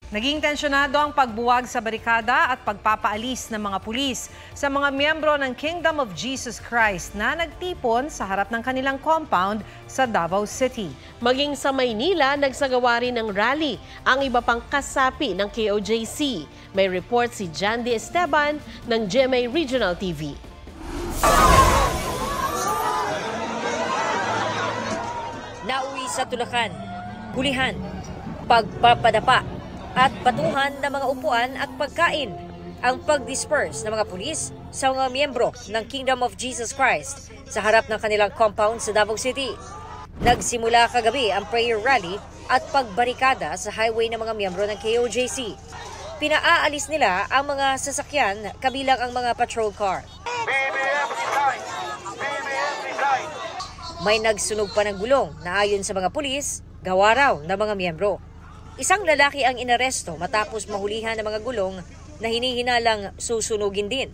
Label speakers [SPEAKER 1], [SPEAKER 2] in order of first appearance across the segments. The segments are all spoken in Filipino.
[SPEAKER 1] Naging tensyonado ang pagbuwag sa barikada at pagpapaalis ng mga pulis sa mga miyembro ng Kingdom of Jesus Christ na nagtipon sa harap ng kanilang compound sa Davao City.
[SPEAKER 2] Maging sa Maynila, nagsagawa rin ng rally ang iba pang kasapi ng KOJC. May report si Jandy Esteban ng GMA Regional TV.
[SPEAKER 3] Nauwi sa tulakan, hulihan, pagpapadapa at batuhan ng mga upuan at pagkain ang pag-disperse ng mga pulis sa mga miyembro ng Kingdom of Jesus Christ sa harap ng kanilang compound sa Davao City. Nagsimula kagabi ang prayer rally at pagbarikada sa highway ng mga miyembro ng KOJC. Pinaalis nila ang mga sasakyan kabilang ang mga patrol car. May nagsunog pa ng gulong na ayon sa mga pulis, gawa raw ng mga miyembro. Isang lalaki ang inaresto matapos mahulihan ng mga gulong na hinihinalang susunugin din.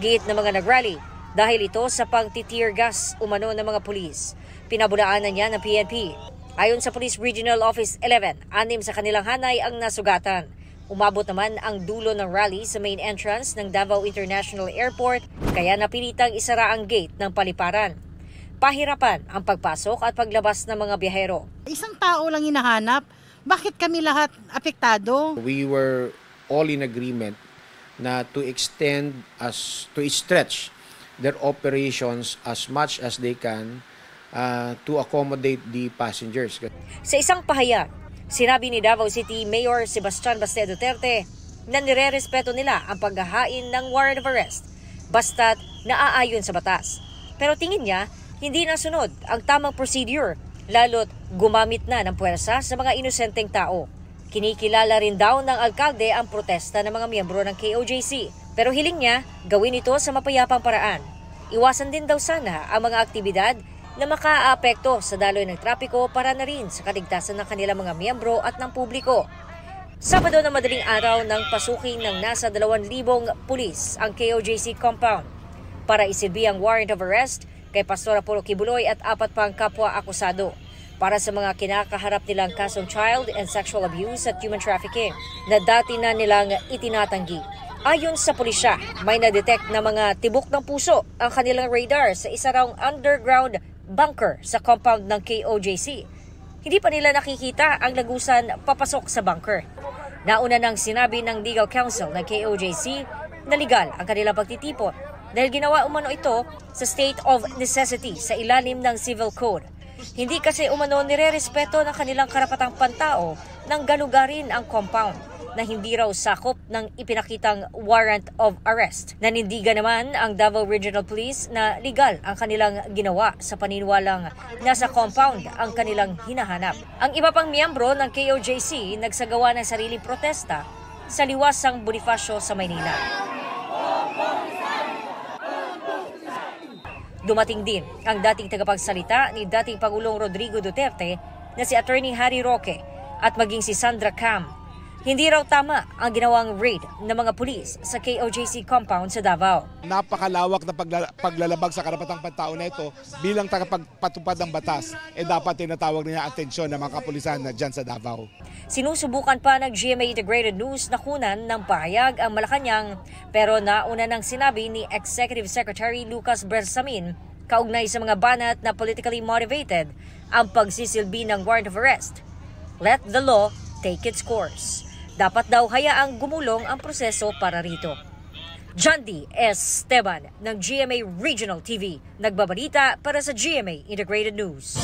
[SPEAKER 3] Giit ng mga nagrally dahil ito sa pang-tear gas umano ng mga pulis. Pinabulaanan niya ng PNP. Ayon sa Police Regional Office 11, 6 sa kanilang hanay ang nasugatan. Umabot naman ang dulo ng rally sa main entrance ng Davao International Airport kaya napilitang isara ang gate ng paliparan. Pahirapan ang pagpasok at paglabas ng mga biyahero.
[SPEAKER 4] Isang tao lang hinahanap. Bakit kami lahat apektado?
[SPEAKER 5] We were all in agreement na to stretch their operations as much as they can to accommodate the passengers.
[SPEAKER 3] Sa isang pahayag, sinabi ni Davao City Mayor Sebastian Baste Duterte na nirerespeto nila ang paghahain ng warrant of arrest basta't naaayon sa batas. Pero tingin niya, hindi nasunod ang tamang procedure, lalo't gumamit na ng puwersa sa mga inosenteng tao. Kinikilala rin daw ng alkalde ang protesta ng mga miyembro ng KOJC. Pero hiling niya, gawin ito sa mapayapang paraan. Iwasan din daw sana ang mga aktibidad na makaaapekto sa daloy ng trapiko para na rin sa kaligtasan ng kanilang mga miyembro at ng publiko. Sabado na madaling araw nang pasukin ng nasa 2,000 pulis ang KOJC compound para isilbi ang warrant of arrest kay Pastor Apollo Kibuloy at 4 pang kapwa akusado para sa mga kinakaharap nilang kasong child and sexual abuse at human trafficking na dati na nilang itinatanggi. Ayon sa pulisya, may na-detect na mga tibok ng puso ang kanilang radar sa isa raw underground bunker sa compound ng KOJC. Hindi pa nila nakikita ang lagusan papasok sa bunker. Nauna nang sinabi ng Legal Counsel ng KOJC na legal ang kanilang pagtitipon dahil ginawa umano ito sa state of necessity sa ilalim ng Civil Code. Hindi kasi umano nire-respeto ng kanilang karapatang pantao nang galugarin ang compound na hindi raw sakop ng ipinakitang warrant of arrest. Nanindigan naman ang Davao Regional Police na legal ang kanilang ginawa sa paniniwalang nasa compound ang kanilang hinahanap. Ang iba pang miyembro ng KOJC nagsagawa ng sariling protesta sa liwasang Bonifacio sa Maynila. Dumating din ang dating tagapagsalita ni dating Pangulong Rodrigo Duterte na si Attorney Harry Roque at maging si Sandra Cam. Hindi raw tama ang ginawang raid ng mga pulis sa KOJC compound sa Davao.
[SPEAKER 6] Napakalawak na paglalabag sa karapatang pantao na ito bilang tagapagpatupad ng batas, dapat tinatawag niya ang atensyon ng mga kapulisan na dyan sa Davao.
[SPEAKER 3] Sinusubukan pa ng GMA Integrated News na kunan ng pahayag ang Malacanang pero nauna nang sinabi ni Executive Secretary Lucas Bersamin kaugnay sa mga banat na politically motivated ang pagsisilbi ng warrant of arrest. Let the law take its course. Dapat daw hayaang gumulong ang proseso para rito. Jandy Esteban ng GMA Regional TV, nagbabalita para sa GMA Integrated News.